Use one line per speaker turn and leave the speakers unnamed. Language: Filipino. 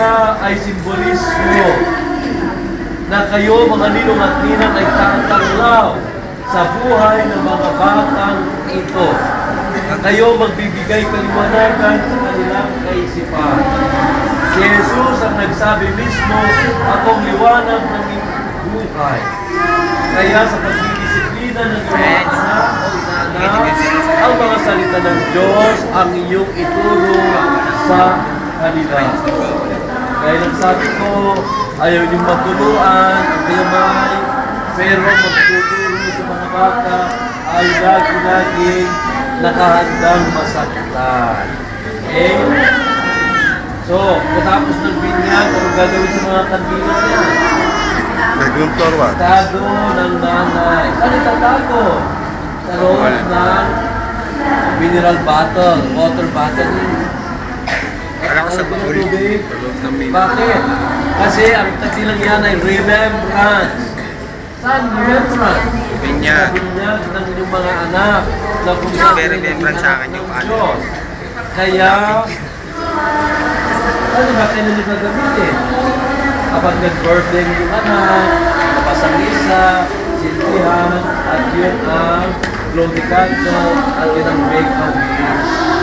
Baka ay simbolismo na kayo mga ninong at ninang ay tatanglaw sa buhay ng mga batang ito. Kayo magbibigay kaliwanagan sa kanilang kaisipan. Si Jesus ang nagsabi mismo, akong liwanag ng buhay. Kaya sa pagdidisiplina ng iyong anak o inaanak, ang mga salita ng Diyos ang iyong ituro sa kanila. Kaya nang sabi ko, ayaw niyong magtuluan, ang kayamay, pero magtuturo sa mga bata ay lagi-laging nakahandang masaktan. Okay? So, katapos ng binyag, ano gagawin sa mga kandila niya?
Second floor ba?
Tago ng nanay. Saan itatago? Sa loob ng mineral bottle, water bottle.
Kala ko sa baul.
Bakit? Kasi ang katilang yan ay remembrance. Saan remembrance?
Binyag.
Binyag ng inyong mga anak na kung saan
remembrance sa akin yung paano.
Diyos. Kaya, ano ba kailan nyo gagamitin? Kapag nag-birthday yung anak, nabasang isa, silbihan, at yun ang glorificado, at yun ang make a wish.